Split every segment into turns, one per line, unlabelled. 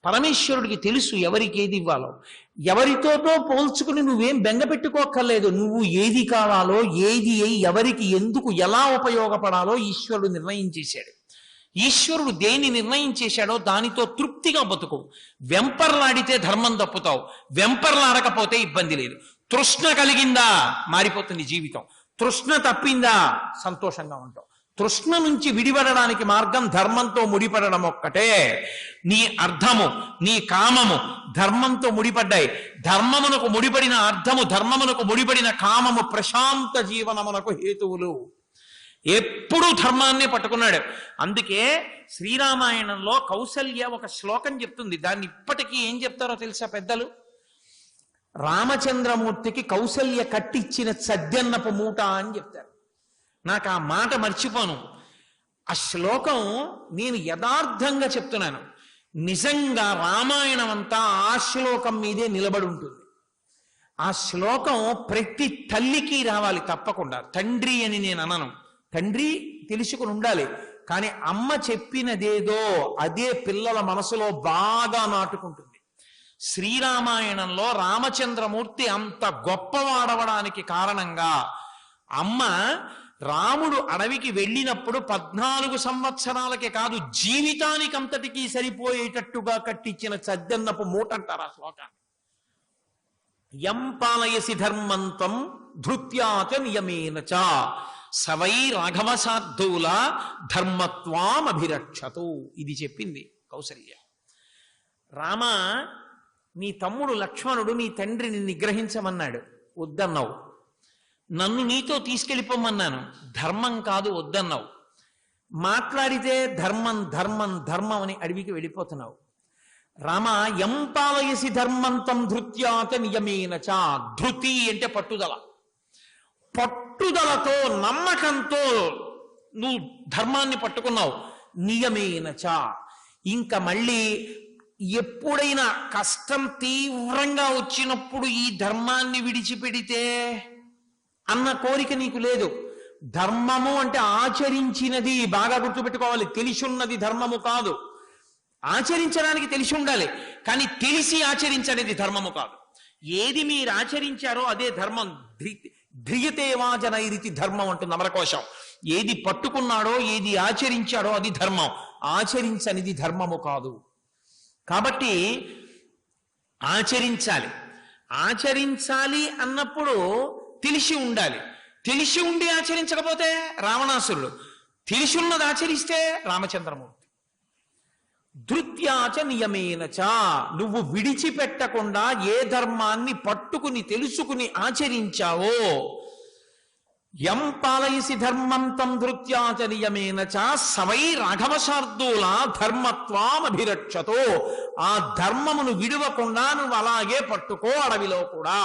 పరమేశ్వరుడికి తెలుసు ఎవరికి ఏది ఇవ్వాలో. ఎవరితోటో పోల్చుకుని నువ్వేం బెంగ పెట్టుకోక్కర్లేదు. నువ్వు ఏది కావాలో, ఏది ఎవరికి ఎందుకు ఎలా ఉపయోగపడాలో ఈశ్వరుడు నిర్ణయించేశాడు. ఈశ్వరుడు దేని నిర్ణయం చేశాడో దానితో తృప్తిగా బతుకు. వెంపర్లాడితే ధర్మం తప్పుతావు, వెంపర్లాడకపోతే ఇబ్బంది లేదు. తృష్ణ కలిగిందా మారిపోతుంది జీవితం, తృష్ణ తప్పిందా సంతోషంగా ఉంటావు. తృష్ణ నుంచి విడిపడడానికి మార్గం ధర్మంతో ముడిపడడం ఒక్కటే. నీ అర్థము, నీ కామము ధర్మంతో ముడిపడ్డాయి. ధర్మమునకు ముడిపడిన అర్థము, ధర్మమునకు ముడిపడిన కామము ప్రశాంత జీవనమునకు హేతువులు. ఎప్పుడూ ధర్మాన్నే పట్టుకున్నాడు. అందుకే శ్రీరామాయణంలో కౌసల్య ఒక శ్లోకం చెప్తుంది. దాన్ని ఇప్పటికీ ఏం చెప్తారో తెలుసా పెద్దలు? రామచంద్రమూర్తికి కౌసల్య కట్టిచ్చిన సద్యన్నపు మూట అని చెప్తారు. నాకు ఆ మాట మర్చిపోను. ఆ శ్లోకం నేను యథార్థంగా చెప్తున్నాను. నిజంగా రామాయణం అంతా ఆ శ్లోకం మీదే నిలబడి ఉంటుంది. ఆ శ్లోకం ప్రతి తల్లికి రావాలి తప్పకుండా. తండ్రి అని నేను అనను, తండ్రి తెలుసుకుని ఉండాలి. కానీ అమ్మ చెప్పినదేదో అదే పిల్లల మనసులో బాగా నాటుకుంటుంది. శ్రీరామాయణంలో రామచంద్రమూర్తి అంత గొప్పవాడవడానికి కారణంగా అమ్మ రాముడు అడవికి వెళ్ళినప్పుడు 14 సంవత్సరాలకే కాదు జీవితానికి అంతటికీ సరిపోయేటట్టుగా కట్టించిన సద్దన్నపు మూట అంటారు ఆ శ్లోకాన్ని. యం పాలయసి ధర్మంతం ధృత్యాచ నియమేనచ సవై రాఘవసార్థుల ధర్మత్వాం అభిరక్షతు. ఇది చెప్పింది కౌసల్య. రామ, నీ తమ్ముడు లక్ష్మణుడు నీ తండ్రిని నిగ్రహించమన్నాడు, వద్దన్నావు. నన్ను నీతో తీసుకెళ్ళిపోమన్నాను, ధర్మం కాదు వద్దన్నావు. మాట్లాడితే ధర్మం ధర్మం ధర్మం అని అడవికి వెళ్ళిపోతున్నావు. రామ, యం పాలయసి ధర్మంతం ధృత్యాచ నియమేనచ. ధృతి అంటే పట్టుదల. పట్టుదలతో నమ్మకంతో నువ్వు ధర్మాన్ని పట్టుకున్నావు. నియమేనచ, ఇంకా మళ్ళీ ఎప్పుడైనా కష్టం తీవ్రంగా వచ్చినప్పుడు ఈ ధర్మాన్ని విడిచిపెడితే అన్న కోరిక నీకు లేదు. ధర్మము అంటే ఆచరించినది, బాగా గుర్తుపెట్టుకోవాలి. తెలిసున్నది ధర్మము కాదు. ఆచరించడానికి తెలిసి ఉండాలి, కానీ తెలిసి ఆచరించనేది ధర్మము కాదు. ఏది మీరు ఆచరించారో అదే ధర్మం. ధ్రియతేవాజనైరితి ధర్మం అంటుంది అమరకోశం. ఏది పట్టుకున్నాడో, ఏది ఆచరించాడో అది ధర్మం. ఆచరించనిది ధర్మము కాదు. కాబట్టి ఆచరించాలి. ఆచరించాలి అన్నప్పుడు తెలిసి ఉండాలి. తెలిసి ఉండి ఆచరించకపోతే రావణాసురుడు, తెలిసి ఉన్నది ఆచరిస్తే రామచంద్రమూర్తి. ధృత్యాచ నియమేనచ, నువ్వు విడిచిపెట్టకుండా ఏ ధర్మాన్ని పట్టుకుని తెలుసుకుని ఆచరించావో. యం పాలయసి ధర్మం తం ధృత్యాచ నియమేనచ సవై రాఘవశార్దూల ధర్మత్వాం అభిరక్షతో. ఆ ధర్మమును విడవకుండా నువ్వు అలాగే పట్టుకో. అడవిలో కూడా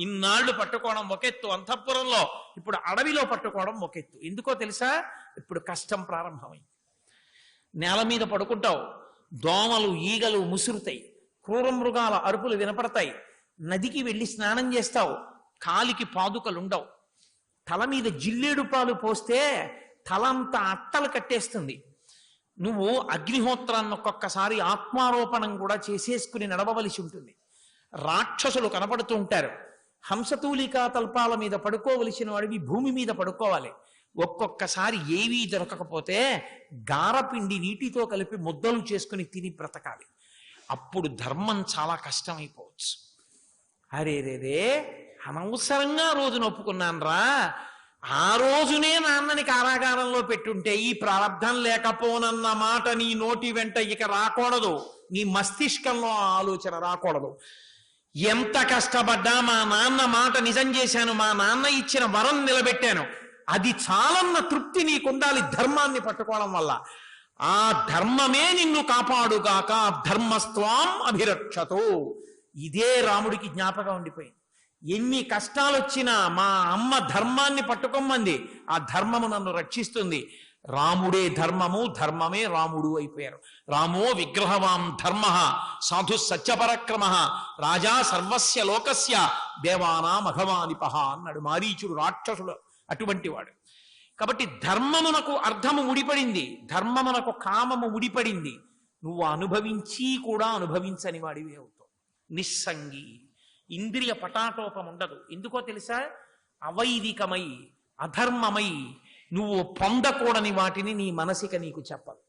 ఇన్నాళ్లు పట్టుకోవడం ఒకెత్తు అంతఃపురంలో, ఇప్పుడు అడవిలో పట్టుకోవడం ఒకెత్తు. ఎందుకో తెలుసా? ఇప్పుడు కష్టం ప్రారంభమైంది. నేల మీద పడుకుంటావు, దోమలు ఈగలు ముసురుతాయి, క్రూర మృగాల అరుపులు వినపడతాయి. నదికి వెళ్ళి స్నానం చేస్తావు, కాలికి పాదుకలుండవు. తల మీద జిల్లేడు పాలు పోస్తే తలంతా అట్టలు కట్టేస్తుంది. నువ్వు అగ్నిహోత్రాన్ని ఒక్కొక్కసారి ఆత్మారోపణం కూడా చేసేసుకుని నడవవలసి ఉంటుంది. రాక్షసులు కనపడుతూ ఉంటారు. హంసతూలికా తల్పాల మీద పడుకోవలసిన వాడివి భూమి మీద పడుకోవాలి. ఒక్కొక్కసారి ఏవీ దొరకకపోతే గారపిండి నీటితో కలిపి ముద్దలు చేసుకుని తిని బ్రతకాలి. అప్పుడు ధర్మం చాలా కష్టమైపోవచ్చు. అరేరేరే, అనవసరంగా రోజున ఒప్పుకున్నాను రా, ఆ రోజునే నాన్నని కారాగారంలో పెట్టుంటే ఈ ప్రారంధం లేకపోనన్న మాట నీ నోటి వెంట ఇక రాకూడదు. నీ మస్తిష్కంలో ఆలోచన రాకూడదు. ఎంత కష్టపడ్డా మా నాన్న మాట నిజం చేశాను, మా నాన్న ఇచ్చిన వరం నిలబెట్టాను, అది చాలన్న తృప్తి నీకుండాలి ధర్మాన్ని పట్టుకోవడం వల్ల. ఆ ధర్మమే నిన్ను కాపాడుగాక. ధర్మస్త్వాం అభిరక్షతో. ఇదే రాముడికి జ్ఞాపకం ఉండిపోయింది. ఎన్ని కష్టాలు వచ్చినా మా అమ్మ ధర్మాన్ని పట్టుకోమంది, ఆ ధర్మము నన్ను రక్షిస్తుంది. రాముడే ధర్మము, ధర్మమే రాముడు అయిపోయారు. రామో విగ్రహవాం ధర్మ సాధు సత్యపరక్రమ రాజా సర్వస్య లోకస్య దేవానాం అఘవానిపహ అన్నాడు మారీచుడు. రాక్షసుడు అటువంటి వాడు. కాబట్టి ధర్మమునకు అర్థము ముడిపడింది, ధర్మమునకు కామము ముడిపడింది. నువ్వు అనుభవించి కూడా అనుభవించని వాడివి అవుతావు. నిస్సంగి, ఇంద్రియ పటాటోపం ఉండదు. ఎందుకో తెలుసా? అవైదికమై అధర్మమై నువ్వు పొందకూడని వాటిని నీ మనసిక నీకు చెప్పదు.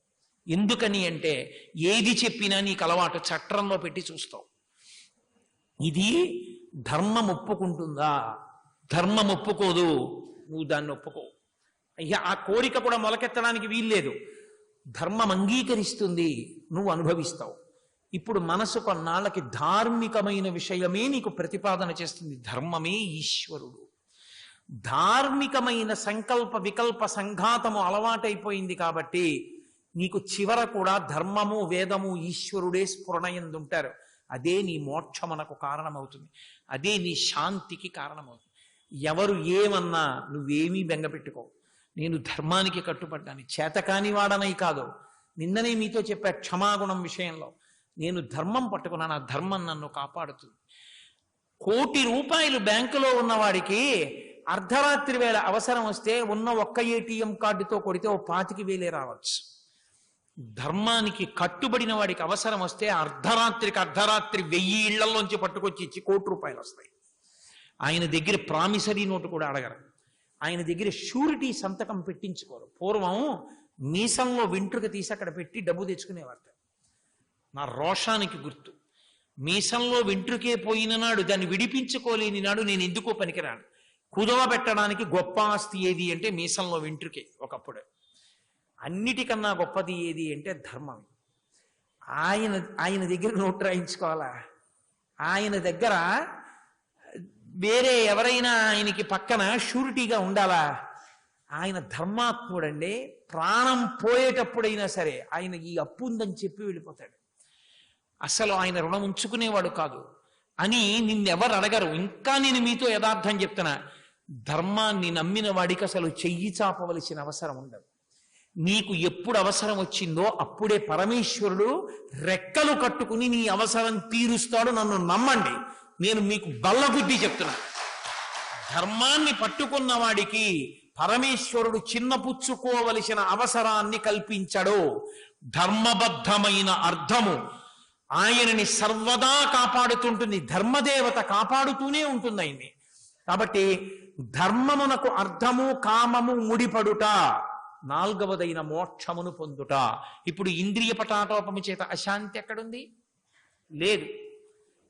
ఎందుకని అంటే ఏది చెప్పినా నీకు అలవాటు చట్రంలో పెట్టి చూస్తావు. ఇది ధర్మం ఒప్పుకుంటుందా? ధర్మం ఒప్పుకోదు, నువ్వు దాన్ని ఒప్పుకో. అయ్యా ఆ కోరిక కూడా మొలకెత్తడానికి వీల్లేదు. ధర్మం అంగీకరిస్తుంది, నువ్వు అనుభవిస్తావు. ఇప్పుడు మనసు కొన్నాళ్ళకి ధార్మికమైన విషయమే నీకు ప్రతిపాదన చేస్తుంది. ధర్మమే ఈశ్వరుడు. ధార్మికమైన సంకల్ప వికల్ప సంఘాతము అలవాటైపోయింది కాబట్టి నీకు చివర కూడా ధర్మము వేదము ఈశ్వరుడే స్ఫురణయందుంటారు. అదే నీ మోక్షమునకు కారణమవుతుంది. అదే నీ శాంతికి కారణమవుతుంది. ఎవరు ఏమన్నా నువ్వేమీ బెంగపెట్టుకో. నేను ధర్మానికి కట్టుబడ్డాను, చేతకాని వాడనై కాదు. నిన్ననే మీతో చెప్పా క్షమాగుణం విషయంలో. నేను ధర్మం పట్టుకున్నాను, ఆ ధర్మం నన్ను కాపాడుతుంది. 1,00,00,000 రూపాయలు బ్యాంకులో ఉన్నవాడికి అర్ధరాత్రి వేళ అవసరం వస్తే ఉన్న ఒక్క ఏటీఎం కార్డుతో కొడితే 25,000 రావచ్చు. ధర్మానికి కట్టుబడిన వాడికి అవసరం వస్తే అర్ధరాత్రికి 1000 ఇళ్లలోంచి పట్టుకొచ్చి ఇచ్చి 1,00,00,000 రూపాయలు వస్తాయి. ఆయన దగ్గర ప్రామిసరీ నోటు కూడా అడగరు. ఆయన దగ్గర షూరిటీ సంతకం పెట్టించుకోరు. పూర్వం మీసంలో వెంట్రుక తీసి అక్కడ పెట్టి డబ్బు తెచ్చుకునేవారు. నా రోషానికి గుర్తు. మీసంలో వెంట్రుకే పోయిన నాడు, దాన్ని విడిపించుకోలేని నాడు నేను ఎందుకో పనికిరాను. కుదవ పెట్టడానికి గొప్ప ఆస్తి ఏది అంటే మీసంలో వెంట్రుకే. ఒకప్పుడు అన్నిటికన్నా గొప్పది ఏది అంటే ధర్మం. ఆయన దగ్గర నోటు రాయించుకోవాలా? ఆయన దగ్గర వేరే ఎవరైనా ఆయనకి పక్కన షూరిటీగా ఉండాలా? ఆయన ధర్మాత్ముడండి. ప్రాణం పోయేటప్పుడైనా సరే ఆయన ఈ అప్పు ఉందని చెప్పి వెళ్ళిపోతాడు. అసలు ఆయన రుణం ఉంచుకునేవాడు కాదు అని నిన్నెవరు అడగరు. ఇంకా నేను మీతో యథార్థం చెప్తున్నా, ధర్మాన్ని నమ్మిన వాడికి అసలు చెయ్యి చాపవలసిన అవసరం ఉండదు. నీకు ఎప్పుడు అవసరం వచ్చిందో అప్పుడే పరమేశ్వరుడు రెక్కలు కట్టుకుని నీ అవసరం తీరుస్తాడు. నన్ను నమ్మండి, నేను మీకు బల్లగుద్ది చెప్తున్నా. ధర్మాన్ని పట్టుకున్న వాడికి పరమేశ్వరుడు చిన్నపుచ్చుకోవలసిన అవసరాన్ని కల్పించడు. ధర్మబద్ధమైన అర్థము ఆయనని సర్వదా కాపాడుతుంటుంది. ధర్మదేవత కాపాడుతూనే ఉంటుంది ఆయన్ని. కాబట్టి ధర్మమునకు అర్థము కామము ముడిపడుట, 4వదైన మోక్షమును పొందుట. ఇప్పుడు ఇంద్రియ పటాటోపము చేత అశాంతి ఎక్కడుంది? లేదు.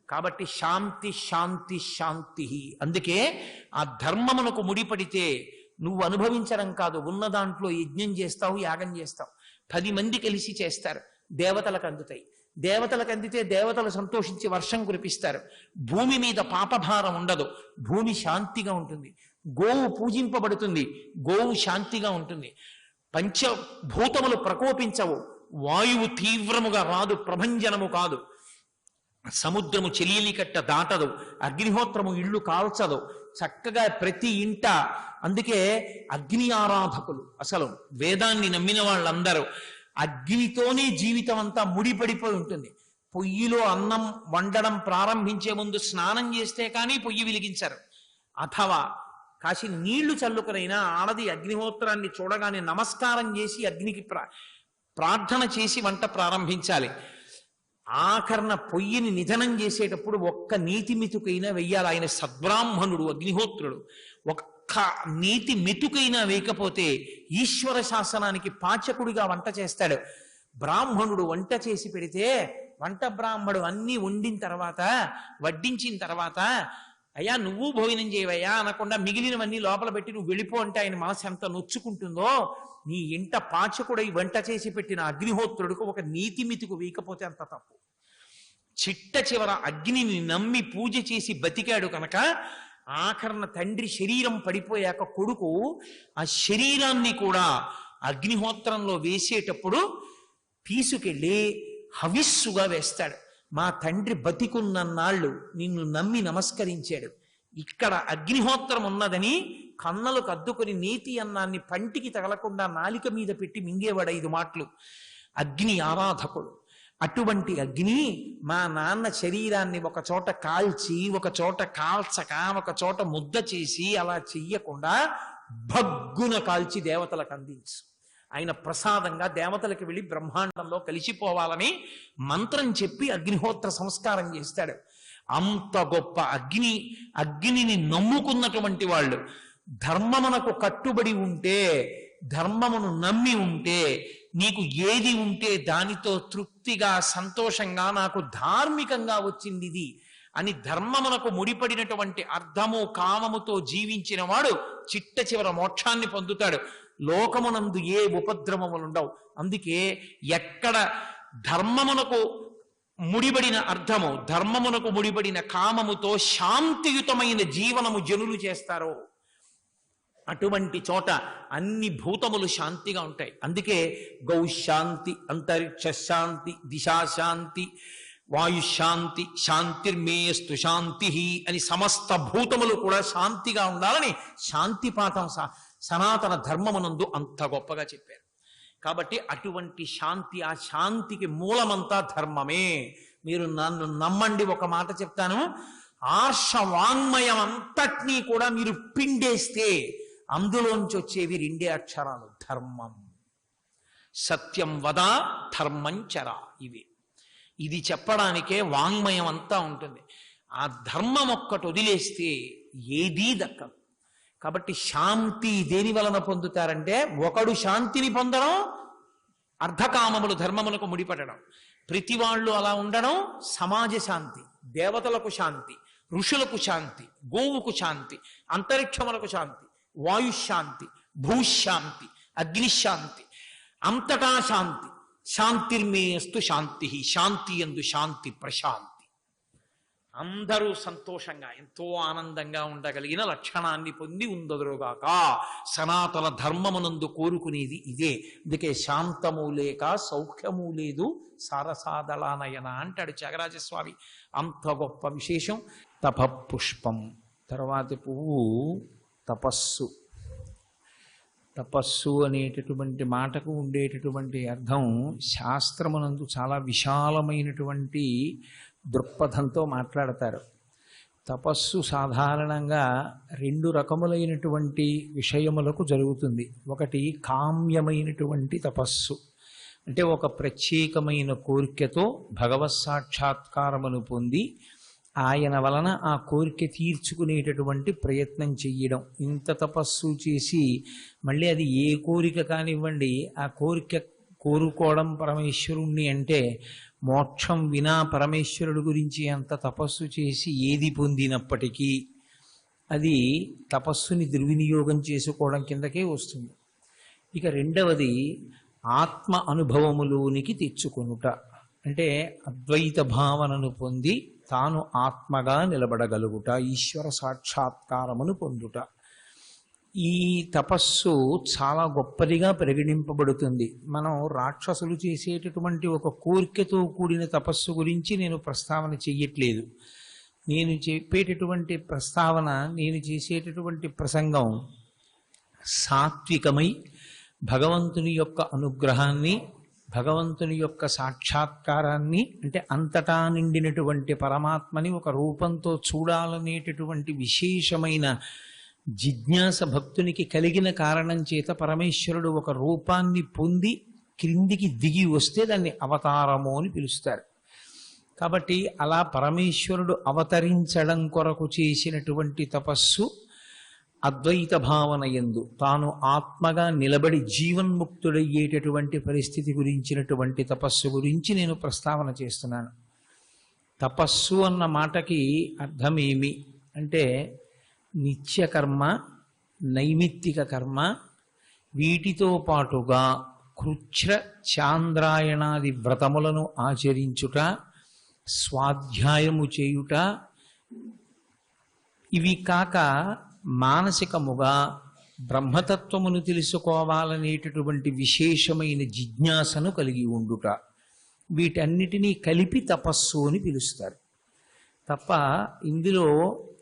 కాబట్టి శాంతి శాంతి శాంతి. అందుకే ఆ ధర్మమునకు ముడిపడితే నువ్వు అనుభవించడం కాదు, ఉన్న దాంట్లో యజ్ఞం చేస్తావు, యాగం చేస్తావు. 10 మంది కలిసి చేస్తారు, దేవతలకు అందుతాయి. దేవతలకు అందితే దేవతలు సంతోషించి వర్షం కురిపిస్తారు. భూమి మీద పాపభారం ఉండదు, భూమి శాంతిగా ఉంటుంది. గోవు పూజింపబడుతుంది, గోవు శాంతిగా ఉంటుంది. పంచభూతములు ప్రకోపించవు, వాయువు తీవ్రముగా రాదు, ప్రభంజనము కాదు. సముద్రము చెలియలి కట్ట దాటదు, అగ్నిహోత్రము ఇళ్ళు కాల్చదు. చక్కగా ప్రతి ఇంట, అందుకే అగ్ని ఆరాధకులు, అసలు వేదాన్ని నమ్మిన వాళ్ళందరూ అగ్నితోనే జీవితం అంతా ముడిపడిపోయి ఉంటుంది. పొయ్యిలో అన్నం వండడం ప్రారంభించే ముందు స్నానం చేస్తే కానీ పొయ్యి వెలిగించరు. అథవా కాసి నీళ్లు చల్లుకునైనా ఆడది అగ్నిహోత్రాన్ని చూడగానే నమస్కారం చేసి అగ్నికి ప్రార్థన చేసి వంట ప్రారంభించాలి. ఆఖరణ పొయ్యిని నిధనం చేసేటప్పుడు ఒక్క నీతి మెతుకైనా వెయ్యాలి. ఆయన సద్బ్రాహ్మణుడు అగ్నిహోత్రుడు. ఒక్క నీతి మెతుకైనా వేయకపోతే ఈశ్వర శాసనానికి పాచకుడిగా వంట చేస్తాడు. బ్రాహ్మణుడు వంట చేసి పెడితే వంట బ్రాహ్మడు అన్ని వండిన తర్వాత వడ్డించిన తర్వాత అయ్యా నువ్వు భోజనం చేయవయ్యా అనకుండా మిగిలినవన్నీ లోపల పెట్టి నువ్వు వెళ్ళిపో అంటే ఆయన మనసు ఎంత నొచ్చుకుంటుందో. నీ ఇంట పాచకుడై వంట చేసి పెట్టిన అగ్నిహోత్రుడికి ఒక నీతి మితుకు వేయకపోతే అంత తప్పు. చిట్ట చివర అగ్నిని నమ్మి పూజ చేసి బతికాడు కనుక ఆఖరణ తండ్రి శరీరం పడిపోయాక కొడుకు ఆ శరీరాన్ని కూడా అగ్నిహోత్రంలో వేసేటప్పుడు తీసుకెళ్ళి హవిస్సుగా వేస్తాడు. మా తండ్రి బతికున్నన్నాళ్ళు నిన్ను నమ్మి నమస్కరించాడు. ఇక్కడ అగ్నిహోత్రం ఉన్నదని కన్నలు కద్దుకొని నీతి అన్నాన్ని పంటికి తగలకుండా నాలిక మీద పెట్టి మింగేవాడు 5 మాటలు. అగ్ని ఆరాధకుడు. అటువంటి అగ్ని మా నాన్న శరీరాన్ని ఒక చోట కాల్చి ఒక చోట కాల్చక ఒక చోట ముద్ద చేసి అలా చెయ్యకుండా భగ్గున కాల్చి దేవతలకు అందించు. ఆయన ప్రసాదంగా దేవతలకు వెళ్ళి బ్రహ్మాండంలో కలిసిపోవాలని మంత్రం చెప్పి అగ్నిహోత్ర సంస్కారం చేస్తాడు. అంత గొప్ప అగ్నిని నమ్ముకున్నటువంటి వాళ్ళు ధర్మమునకు కట్టుబడి ఉంటే, ధర్మమును నమ్మి ఉంటే, నీకు ఏది ఉంటే దానితో తృప్తిగా సంతోషంగా నాకు ధార్మికంగా వచ్చింది ఇది అని ధర్మమునకు ముడిపడినటువంటి అర్థము కామముతో జీవించిన వాడు చిట్ట చివర మోక్షాన్ని పొందుతాడు. లోకమునందు ఏ ఉపద్రవములుండవు. అందుకే ఎక్కడ ధర్మమునకు ముడిపడిన అర్థము, ధర్మమునకు ముడిపడిన కామముతో శాంతియుతమైన జీవనము జనులు చేస్తారో అటువంటి చోట అన్ని భూతములు శాంతిగా ఉంటాయి. అందుకే గౌశాంతి, అంతరిక్ష శాంతి, దిశాశాంతి, వాయుశాంతి, శాంతిర్మేస్తు శాంతి అని సమస్త భూతములు కూడా శాంతిగా ఉండాలని శాంతి పాఠం సనాతన ధర్మమునందు అంత గొప్పగా చెప్పారు. కాబట్టి అటువంటి శాంతి, ఆ శాంతికి మూలమంతా ధర్మమే. మీరు నన్ను నమ్మండి, ఒక మాట చెప్తాను, ఆర్ష వాంగ్మయం అంతటినీ కూడా మీరు పిండేస్తే అందులోంచి వచ్చేవి రెండే అక్షరాలు, ధర్మం. సత్యం వద ధర్మం చర. ఇది చెప్పడానికే వాంగ్మయం అంతా ఉంటుంది. ఆ ధర్మం ఒక్కటి వదిలేస్తే ఏదీ దక్కదు. కాబట్టి శాంతి దేని వలన పొందుతారంటే, ఒకడు శాంతిని పొందడం, అర్ధకామములు ధర్మములకు ముడిపడడం, ప్రతి వాళ్ళు అలా ఉండడం, సమాజ శాంతి, దేవతలకు శాంతి, ఋషులకు శాంతి, గోవుకు శాంతి, అంతరిక్షములకు శాంతి, వాయుశాంతి, భూశాంతి, అగ్నిశాంతి, అంతటా శాంతి. శాంతిర్మేస్తు శాంతి, శాంతి యందు శాంతి, ప్రశాంతి. అందరూ సంతోషంగా ఎంతో ఆనందంగా ఉండగలిగిన లక్షణాన్ని పొంది ఉందరుగాక. సనాతన ధర్మమునందు కోరుకునేది ఇదే. అందుకే శాంతము లేక సౌఖ్యము లేదు సారసాదళానయన అంటాడు త్యాగరాజస్వామి. అంత గొప్ప విశేషం. తపఃపుష్పం. తర్వాతి పువ్వు తపస్సు. తపస్సు అనేటటువంటి మాటకు ఉండేటటువంటి అర్థం శాస్త్రమునందు చాలా విశాలమైనటువంటి దృక్పథంతో మాట్లాడతారు. తపస్సు సాధారణంగా రెండు రకములైనటువంటి విషయములకు జరుగుతుంది. ఒకటి కామ్యమైనటువంటి తపస్సు, అంటే ఒక ప్రత్యేకమైన కోరికతో భగవత్ సాక్షాత్కారమును పొంది ఆయన వలన ఆ కోరిక తీర్చుకునేటటువంటి ప్రయత్నం చెయ్యడం. ఇంత తపస్సు చేసి మళ్ళీ అది ఏ కోరిక కానివ్వండి, ఆ కోరిక కోరుకోవడం పరమేశ్వరుణ్ణి అంటే మోక్షం వినా పరమేశ్వరుడు గురించి అంత తపస్సు చేసి ఏది పొందినప్పటికీ అది తపస్సుని దుర్వినియోగం చేసుకోవడం కిందకే వస్తుంది. ఇక రెండవది ఆత్మ అనుభవములోనికి తెచ్చుకొనుట, అంటే అద్వైత భావనను పొంది తాను ఆత్మగా నిలబడగలుగుట, ఈశ్వర సాక్షాత్కారమును పొందుట. ఈ తపస్సు చాలా గొప్పదిగా పరిగణింపబడుతుంది. మనం రాక్షసులు చేసేటటువంటి ఒక కోరికతో కూడిన తపస్సు గురించి నేను ప్రస్తావన చెయ్యట్లేదు. నేను చెప్పేటటువంటి ప్రస్తావన, నేను చేసేటటువంటి ప్రసంగం సాత్వికమై భగవంతుని యొక్క అనుగ్రహాన్ని, భగవంతుని యొక్క సాక్షాత్కారాన్ని, అంటే అంతటా నిండినటువంటి పరమాత్మని ఒక రూపంతో చూడాలనేటటువంటి విశేషమైన జిజ్ఞాస భక్తునికి కలిగిన కారణం చేత పరమేశ్వరుడు ఒక రూపాన్ని పొంది క్రిందికి దిగి వస్తే దాన్ని అవతారము అని పిలుస్తారు. కాబట్టి అలా పరమేశ్వరుడు అవతరించడం కొరకు చేసినటువంటి తపస్సు అద్వైత భావన యందు తాను ఆత్మగా నిలబడి జీవన్ముక్తుడయ్యేటటువంటి పరిస్థితి గురించినటువంటి తపస్సు గురించి నేను ప్రస్తావన చేస్తున్నాను. తపస్సు అన్న మాటకి అర్థమేమి అంటే నిత్యకర్మ, నైమిత్తిక కర్మ, వీటితో పాటుగా కృచ్ఛ్ర చాంద్రాయణాది వ్రతములను ఆచరించుట, స్వాధ్యాయము చేయుట, ఇవి కాక మానసికముగా బ్రహ్మతత్వమును తెలుసుకోవాలనేటటువంటి విశేషమైన జిజ్ఞాసను కలిగి ఉండుట, వీటన్నిటినీ కలిపి తపస్సు అని పిలుస్తారు. తప్ప ఇందులో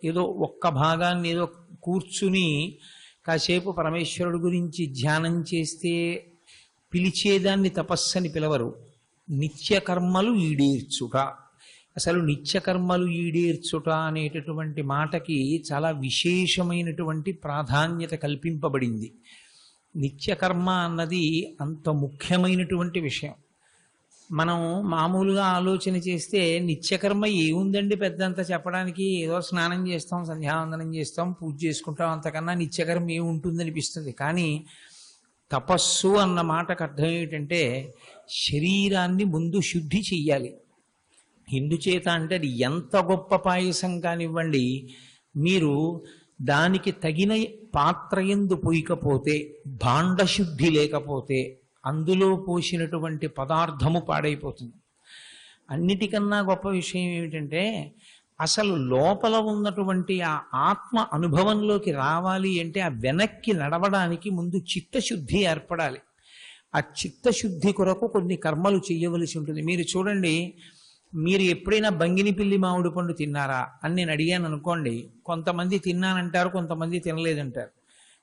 ఏదో ఒక్క భాగాన్ని ఏదో కూర్చుని కాసేపు పరమేశ్వరుడు గురించి ధ్యానం చేస్తే పిలిచేదాన్ని తపస్సు అని పిలవరు. నిత్యకర్మలు ఈడేర్చుట, అసలు నిత్యకర్మలు ఈడేర్చుట అనేటటువంటి మాటకి చాలా విశేషమైనటువంటి ప్రాధాన్యత కల్పింపబడింది. నిత్యకర్మ అన్నది అంత ముఖ్యమైనటువంటి విషయం. మనం మామూలుగా ఆలోచన చేస్తే నిత్యకర్మ ఏముందండి పెద్దంత చెప్పడానికి, ఏదో స్నానం చేస్తాం, సంధ్యావందనం చేస్తాం, పూజ చేసుకుంటాం, అంతకన్నా నిత్యకర్మ ఏముంటుందనిపిస్తుంది. కానీ తపస్సు అన్న మాటకు అర్థం ఏమిటంటే శరీరాన్ని ముందు శుద్ధి చెయ్యాలి. ఎందుచేత అంటే అది ఎంత గొప్ప పాయసం కానివ్వండి, మీరు దానికి తగిన పాత్ర యందు పోయకపోతే, భాండశుద్ధి లేకపోతే అందులో పోసినటువంటి పదార్థము పాడైపోతుంది. అన్నిటికన్నా గొప్ప విషయం ఏమిటంటే అసలు లోపల ఉన్నటువంటి ఆ ఆత్మ అనుభవంలోకి రావాలి అంటే ఆ వెనక్కి నడవడానికి ముందు చిత్తశుద్ధి ఏర్పడాలి. ఆ చిత్తశుద్ధి కొరకు కొన్ని కర్మలు చేయవలసి ఉంటుంది. మీరు చూడండి, మీరు ఎప్పుడైనా బంగినిపిల్లి మామిడి పండు తిన్నారా అని నేను అడిగాను అనుకోండి, కొంతమంది తిన్నానంటారు, కొంతమంది తినలేదంటారు.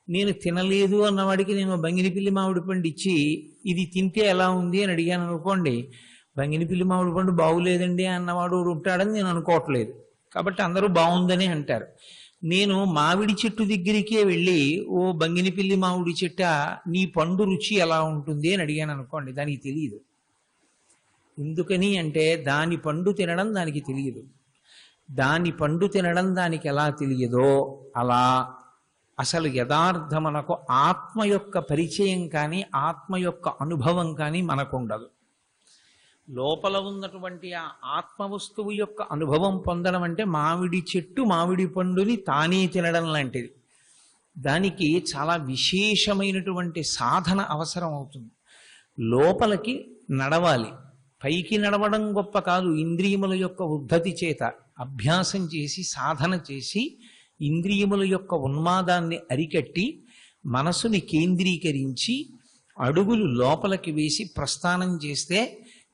నేను తినలేదు అన్నవాడికి నేను బంగినిపిల్లి మామిడి పండు ఇచ్చి ఇది తింటే ఎలా ఉంది అని అడిగాను అనుకోండి, బంగినిపిల్లి మామిడి పండు బాగులేదండి అన్నవాడు ఉంటాడని నేను అనుకోవట్లేదు. కాబట్టి అందరూ బాగుందని అంటారు. నేను మామిడి చెట్టు దగ్గరికే వెళ్ళి, ఓ బంగినిపిల్లి మామిడి చెట్ట, నీ పండు రుచి ఎలా ఉంటుంది అని అడిగాను అనుకోండి, దానికి తెలియదు. ఎందుకని అంటే దాని పండు తినడం దానికి తెలియదు. దాని పండు తినడం దానికి ఎలా తెలియదో అలా అసలు యథార్థమనకు ఆత్మ యొక్క పరిచయం కానీ ఆత్మ యొక్క అనుభవం కానీ మనకు ఉండదు. లోపల ఉన్నటువంటి ఆ ఆత్మ వస్తువు యొక్క అనుభవం పొందడం అంటే మామిడి చెట్టు మామిడి పండుని తానే తినడం లాంటిది. దానికి చాలా విశేషమైనటువంటి సాధన అవసరం అవుతుంది. లోపలికి నడవాలి. పైకి నడవడం గొప్ప కాదు, ఇంద్రియముల యొక్క ఉద్ధతి చేత అభ్యాసం చేసి సాధన చేసి ఇంద్రియముల యొక్క ఉన్మాదాన్ని అరికట్టి మనసుని కేంద్రీకరించి అడుగులు లోపలికి వేసి ప్రస్థానం చేస్తే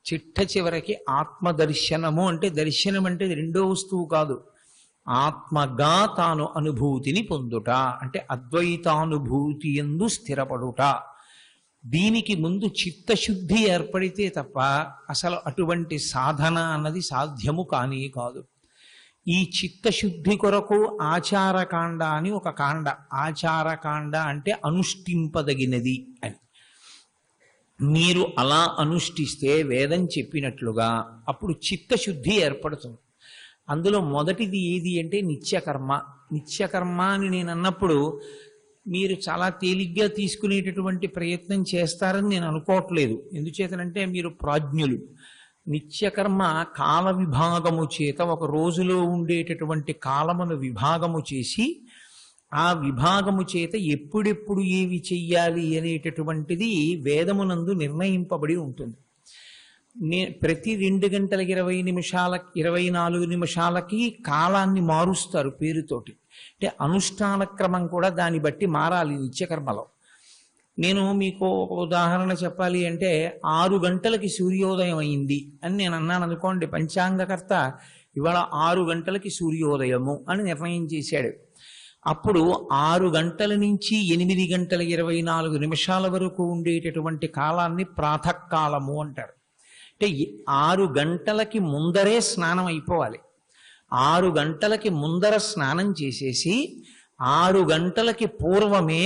చిట్ట చివరికి ఆత్మదర్శనము అంటే, దర్శనం అంటే రెండో వస్తువు కాదు, ఆత్మగా తాను అనుభూతిని పొందుట అంటే అద్వైతానుభూతి యందు స్థిరపడుట. దీనికి ముందు చిత్తశుద్ధి ఏర్పడితే తప్ప అసలు అటువంటి సాధన అన్నది సాధ్యము కానీ కాదు. ఈ చిత్తశుద్ధి కొరకు ఆచారకాండ అని ఒక కాండ, ఆచారకాండ అంటే అనుష్ఠింపదగినది అని. మీరు అలా అనుష్ఠిస్తే వేదం చెప్పినట్లుగా అప్పుడు చిత్తశుద్ధి ఏర్పడుతుంది. అందులో మొదటిది ఏది అంటే నిత్యకర్మ. నిత్యకర్మ అని నేను అన్నప్పుడు మీరు చాలా తేలిగ్గా తీసుకునేటటువంటి ప్రయత్నం చేస్తారని నేను అనుకోవట్లేదు. ఎందుచేతనంటే మీరు ప్రాజ్ఞులు. నిత్యకర్మ కాల విభాగము చేత ఒక రోజులో ఉండేటటువంటి కాలమును విభాగము చేసి ఆ విభాగము చేత ఎప్పుడెప్పుడు ఏవి చెయ్యాలి అనేటటువంటిది వేదమునందు నిర్ణయింపబడి ఉంటుంది. ప్రతి 2 గంటల 24 నిమిషాలకి కాలాన్ని మారుస్తారు పేరుతోటి. అంటే అనుష్ఠాన క్రమం కూడా దాన్ని బట్టి మారాలి నిత్యకర్మలో. నేను మీకు ఒక ఉదాహరణ చెప్పాలి అంటే 6 గంటలకి సూర్యోదయం అయింది అని నేను అన్నాను అనుకోండి, పంచాంగకర్త ఇవాళ 6 గంటలకి సూర్యోదయము అని నిర్ణయం చేశాడు. అప్పుడు 6 గంటల నుంచి 8 గంటల 24 నిమిషాల వరకు ఉండేటటువంటి కాలాన్ని ప్రాతకాలము అంటారు. అంటే 6 గంటలకి ముందరే స్నానం అయిపోవాలి. 6 గంటలకి ముందర స్నానం చేసేసి 6 గంటలకి పూర్వమే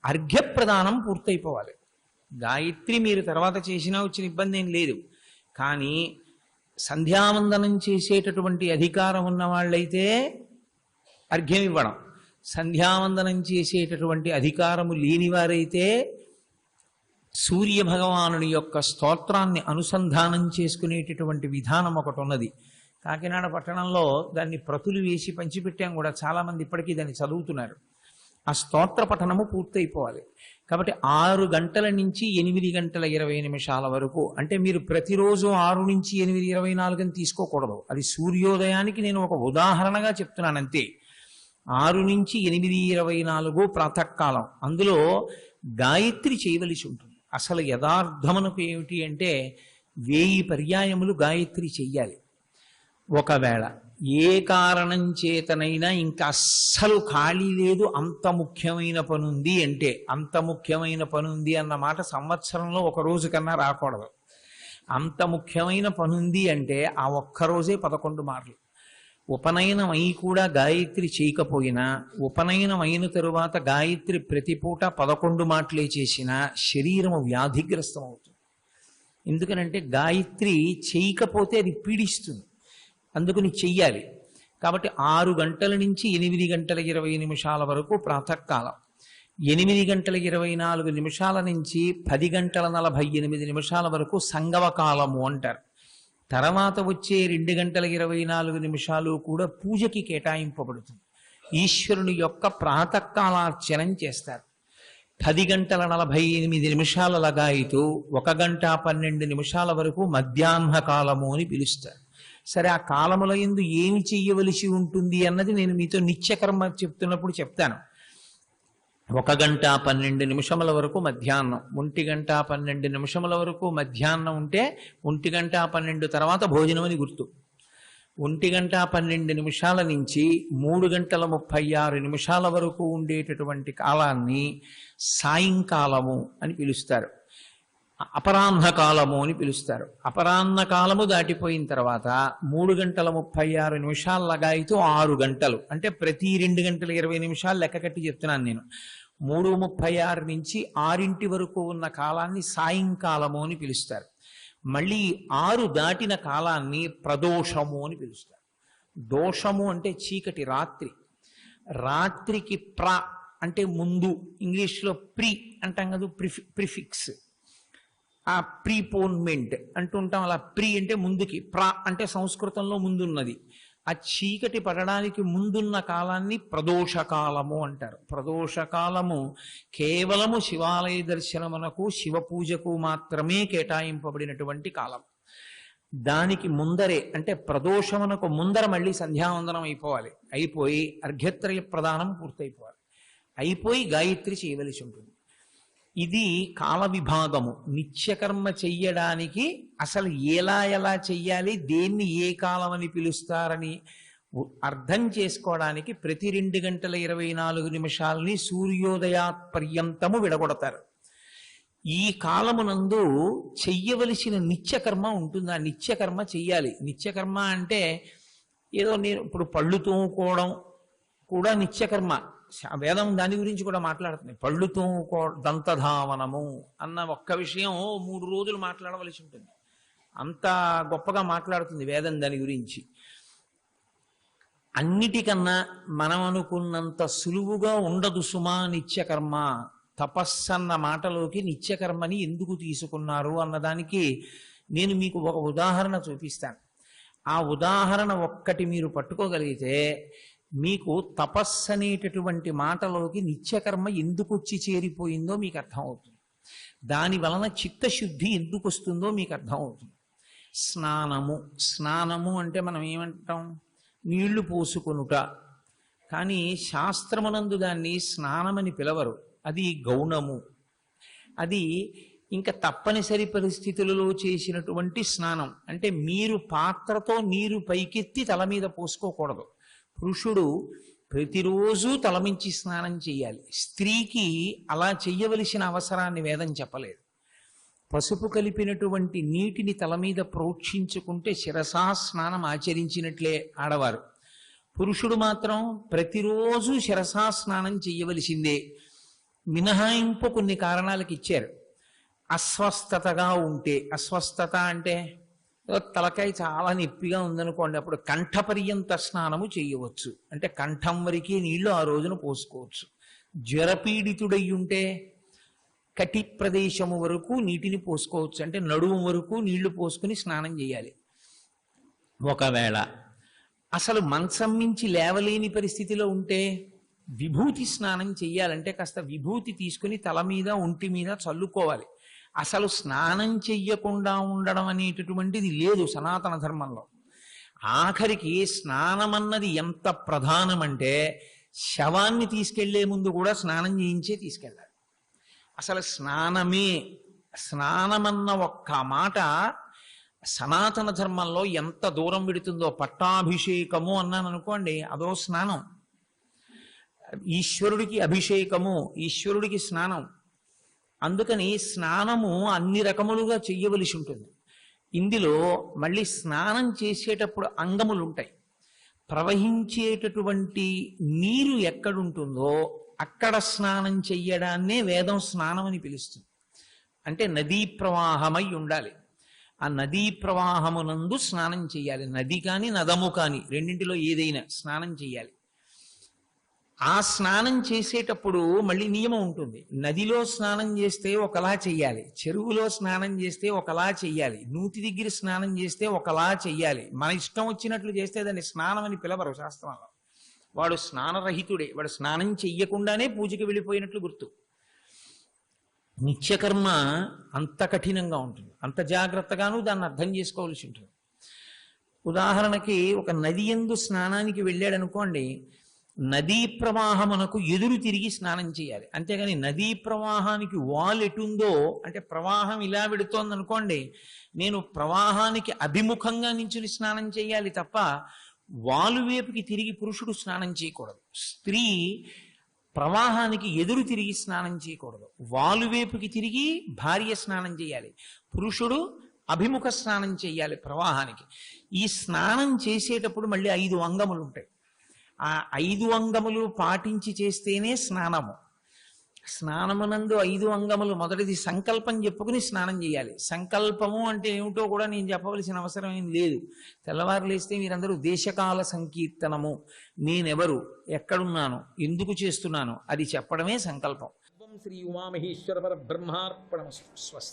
అర్ఘ్యప్రదానం పూర్తయిపోవాలి. గాయత్రి మీరు తర్వాత చేసినా వచ్చిన ఇబ్బంది ఏం లేదు. కానీ సంధ్యావందనం చేసేటటువంటి అధికారం ఉన్న వాళ్ళైతే అర్ఘ్యం ఇవ్వడం, సంధ్యావందనం చేసేటటువంటి అధికారము లేనివారైతే సూర్య భగవానుని యొక్క స్తోత్రాన్ని అనుసంధానం చేసుకునేటటువంటి విధానం ఒకటి ఉన్నది. కాకినాడ పట్టణంలో దాన్ని ప్రతులు వేసి పంచిపెట్టాం కూడా, చాలామంది ఇప్పటికీ దాన్ని చదువుతున్నారు. ఆ స్తోత్ర పఠనము పూర్తయిపోవాలి. కాబట్టి 6 గంటల నుంచి 8 గంటల 20 నిమిషాల వరకు, అంటే మీరు ప్రతిరోజు 6 నుంచి 8:24 అని తీసుకోకూడదు. అది సూర్యోదయానికి నేను ఒక ఉదాహరణగా చెప్తున్నాను అంతే. 6 నుంచి 8:24 ప్రాతకాలం. అందులో గాయత్రి చేయవలసి ఉంటుంది. అసలు యథార్థమునకు ఏమిటి అంటే 1000 పర్యాయములు గాయత్రి చెయ్యాలి. ఒకవేళ ఏ కారణం చేతనైనా ఇంకా అస్సలు ఖాళీ లేదు, అంత ముఖ్యమైన పని ఉంది అంటే, అంత ముఖ్యమైన పని ఉంది అన్న మాట సంవత్సరంలో ఒక రోజు కన్నా రాకూడదు. అంత ముఖ్యమైన పని ఉంది అంటే ఆ ఒక్కరోజే 11 మార్లు. ఉపనయనం అయి కూడా గాయత్రి చేయకపోయినా, ఉపనయనం అయిన తరువాత గాయత్రి ప్రతిపూట 11 మాటలే చేసినా శరీరము వ్యాధిగ్రస్తం అవుతుంది. ఎందుకనంటే గాయత్రి చేయకపోతే అది పీడిస్తుంది, అందుకని చెయ్యాలి. కాబట్టి 6 గంటల నుంచి 8 గంటల 20 నిమిషాల వరకు ప్రాతకాలం, 8 గంటల 24 నిమిషాల నుంచి 10 గంటల 48 నిమిషాల వరకు సంగమ కాలము అంటారు. తర్వాత వచ్చే 2 గంటల 24 నిమిషాలు కూడా పూజకి కేటాయింపబడుతుంది. ఈశ్వరుని యొక్క ప్రాతకాలార్చనం చేస్తారు. 10 గంటల 48 నిమిషాల లగాయితూ 1 గంట 12 నిమిషాల వరకు మధ్యాహ్న కాలము అని పిలుస్తారు. సరే, ఆ కాలముల యందు ఏమి చెయ్యవలసి ఉంటుంది అన్నది నేను మీతో నిత్యకర్మ చెప్తున్నప్పుడు చెప్తాను. 1 గంట 12 నిమిషముల వరకు మధ్యాహ్నం, 1 గంట 12 నిమిషముల వరకు మధ్యాహ్నం ఉంటే 1 గంట 12 తర్వాత భోజనం అని గుర్తు. 1 గంట 12 నిమిషాల నుంచి 3 గంటల 36 నిమిషాల వరకు ఉండేటటువంటి కాలాన్ని సాయంకాలము అని పిలుస్తారు, అపరాహ్న కాలము అని పిలుస్తారు. అపరాహ్న కాలము దాటిపోయిన తర్వాత 3 గంటల 36 నిమిషాల లగాయితో 6 గంటలు, అంటే ప్రతి 2 గంటల 20 నిమిషాలు లెక్క కట్టి చెప్తున్నాను నేను. 3:36 నుంచి 6 వరకు ఉన్న కాలాన్ని సాయంకాలము అని పిలుస్తారు. మళ్ళీ 6 దాటిన కాలాన్ని ప్రదోషము అని పిలుస్తారు. దోషము అంటే చీకటి, రాత్రి. రాత్రికి అంటే ముందు, ఇంగ్లీష్లో ప్రీ అంటాం కదా, ప్రిఫిక్స్, ఆ ప్రీపోన్మెంట్ అంటుంటాం. అలా ప్రీ అంటే ముందుకి, అంటే సంస్కృతంలో ముందున్నది. ఆ చీకటి పడడానికి ముందున్న కాలాన్ని ప్రదోషకాలము అంటారు. ప్రదోషకాలము కేవలము శివాలయ దర్శనమునకు, శివ పూజకు మాత్రమే కేటాయింపబడినటువంటి కాలం. దానికి ముందరే, అంటే ప్రదోషమునకు ముందర మళ్ళీ సంధ్యావందనం అయిపోవాలి, అయిపోయి అర్ఘ్యత్రయ ప్రదానం పూర్తయిపోవాలి, అయిపోయి గాయత్రి చేయవలసి ఉంటుంది. ఇది కాల విభాగము. నిత్యకర్మ చెయ్యడానికి అసలు ఎలా చెయ్యాలి, దేన్ని ఏ కాలం అని పిలుస్తారని అర్థం చేసుకోవడానికి ప్రతి 2 గంటల 24 నిమిషాలని సూర్యోదయాత్ పర్యంతము విడగొడతారు. ఈ కాలమునందు చెయ్యవలసిన నిత్యకర్మ ఉంటుంది. ఆ నిత్యకర్మ చెయ్యాలి. నిత్యకర్మ అంటే ఏదో నేను ఇప్పుడు పళ్ళు తోముకోవడం కూడా నిత్యకర్మ. వేదం దాని గురించి కూడా మాట్లాడుతుంది. పళ్ళు తోముకో, దంతధావనము అన్న ఒక్క విషయం 3 రోజులు మాట్లాడవలసి ఉంటుంది. అంత గొప్పగా మాట్లాడుతుంది వేదం దాని గురించి. అన్నిటికన్నా మనం అనుకున్నంత సులువుగా ఉండదు సుమా నిత్యకర్మ. తపస్సన్న మాటలోకి నిత్యకర్మని ఎందుకు తీసుకున్నారు అన్నదానికి నేను మీకు ఒక ఉదాహరణ చూపిస్తాను. ఆ ఉదాహరణ ఒక్కటి మీరు పట్టుకోగలిగితే మీకు తపస్సు అనేటటువంటి మాటలోకి నిత్యకర్మ ఎందుకు వచ్చి చేరిపోయిందో మీకు అర్థమవుతుంది. దాని వలన చిత్తశుద్ధి ఎందుకు వస్తుందో మీకు అర్థమవుతుంది. స్నానము అంటే మనం ఏమంటాం, నీళ్లు పోసుకొనుట. కానీ శాస్త్రమునందు దాన్ని స్నానమని పిలవరు, అది గౌణము. అది ఇంకా తప్పనిసరి పరిస్థితులలో చేసినటువంటి స్నానం. అంటే మీరు పాత్రతో నీరు పైకెత్తి తల మీద పోసుకోకూడదు. పురుషుడు ప్రతిరోజు తలమించి స్నానం చేయాలి. స్త్రీకి అలా చెయ్యవలసిన అవసరాన్ని వేదం చెప్పలేదు. పసుపు కలిపినటువంటి నీటిని తల మీద ప్రోక్షించుకుంటే శిరసా స్నానం ఆచరించినట్లే ఆడవారు. పురుషుడు మాత్రం ప్రతిరోజు శిరసా స్నానం చెయ్యవలసిందే. మినహాయింపు కొన్ని కారణాలకు ఇచ్చారు. అస్వస్థతగా ఉంటే, అస్వస్థత అంటే తలకాయ చాలా నొప్పిగా ఉందనుకోండి, అప్పుడు కంఠపర్యంత స్నానము చేయవచ్చు. అంటే కంఠం వరకే నీళ్లు ఆ రోజున పోసుకోవచ్చు. జ్వరపీడితుడై ఉంటే కటి ప్రదేశము వరకు నీటిని పోసుకోవచ్చు. అంటే నడుము వరకు నీళ్లు పోసుకుని స్నానం చేయాలి. ఒకవేళ అసలు మంచం మించి లేవలేని పరిస్థితిలో ఉంటే విభూతి స్నానం చెయ్యాలంటే కాస్త విభూతి తీసుకుని తల మీద, ఒంటి మీద చల్లుకోవాలి. అసలు స్నానం చెయ్యకుండా ఉండడం అనేటటువంటిది లేదు సనాతన ధర్మంలో. ఆఖరికి స్నానం అన్నది ఎంత ప్రధానమంటే శవాన్ని తీసుకెళ్లే ముందు కూడా స్నానం చేయించే తీసుకెళ్ళాలి. అసలు స్నానమన్న ఒక్క మాట సనాతన ధర్మంలో ఎంత దూరం పెడుతుందో. పట్టాభిషేకము అన్నాను అనుకోండి, అదో స్నానం. ఈశ్వరుడికి అభిషేకము, ఈశ్వరుడికి స్నానం. అందుకని స్నానము అన్ని రకములుగా చెయ్యవలసి ఉంటుంది. ఇందులో మళ్ళీ స్నానం చేసేటప్పుడు అంగములు ఉంటాయి. ప్రవహించేటటువంటి నీరు ఎక్కడుంటుందో అక్కడ స్నానం చెయ్యడాన్నే వేదం స్నానం అని పిలుస్తుంది. అంటే నదీ ప్రవాహమై ఉండాలి. ఆ నదీ ప్రవాహమునందు స్నానం చేయాలి. నది కాని నదము కాని రెండింటిలో ఏదైనా స్నానం చేయాలి. ఆ స్నానం చేసేటప్పుడు మళ్ళీ నియమం ఉంటుంది. నదిలో స్నానం చేస్తే ఒకలా చెయ్యాలి, చెరువులో స్నానం చేస్తే ఒకలా చెయ్యాలి, నూతి దగ్గర స్నానం చేస్తే ఒకలా చెయ్యాలి. మన ఇష్టం వచ్చినట్లు చేస్తే దాన్ని స్నానం అని పిలవరు శాస్త్రంలో. వాడు స్నానరహితుడే, వాడు స్నానం చెయ్యకుండానే పూజకి వెళ్ళిపోయినట్లు గుర్తు. నిత్యకర్మ అంత కఠినంగా ఉంటుంది, అంత జాగ్రత్తగాను దాన్ని అర్థం చేసుకోవాల్సి ఉంటుంది. ఉదాహరణకి ఒక నది యందు స్నానానికి వెళ్ళాడనుకోండి, నదీ ప్రవాహమునకు ఎదురు తిరిగి స్నానం చేయాలి. అంతేగాని నదీ ప్రవాహానికి వాల్ ఎటుందో, అంటే ప్రవాహం ఇలా వెడుతోంది అనుకోండి, నేను ప్రవాహానికి అభిముఖంగా నించుని స్నానం చేయాలి తప్ప వాలువేపుకి తిరిగి పురుషుడు స్నానం చేయకూడదు. స్త్రీ ప్రవాహానికి ఎదురు తిరిగి స్నానం చేయకూడదు. వాలువేపుకి తిరిగి భార్య స్నానం చేయాలి, పురుషుడు అభిముఖ స్నానం చేయాలి ప్రవాహానికి. ఈ స్నానం చేసేటప్పుడు మళ్ళీ 5 అంగములు ఉంటాయి. ఆ 5 అంగములు పాటించి చేస్తేనే స్నానము. స్నానమునందు 5 అంగములు, మొదటిది సంకల్పం చెప్పుకుని స్నానం చేయాలి. సంకల్పము అంటే ఏమిటో కూడా నేను చెప్పవలసిన అవసరం ఏం లేదు. తెల్లవారు లేస్తే మీరందరూ దేశకాల సంకీర్తనము, నేనెవరు, ఎక్కడున్నాను, ఎందుకు చేస్తున్నాను అది చెప్పడమే సంకల్పం. శ్రీ ఉమామహేశ్వర పరబ్రహ్మార్పణమస్తు. స్వస్తి.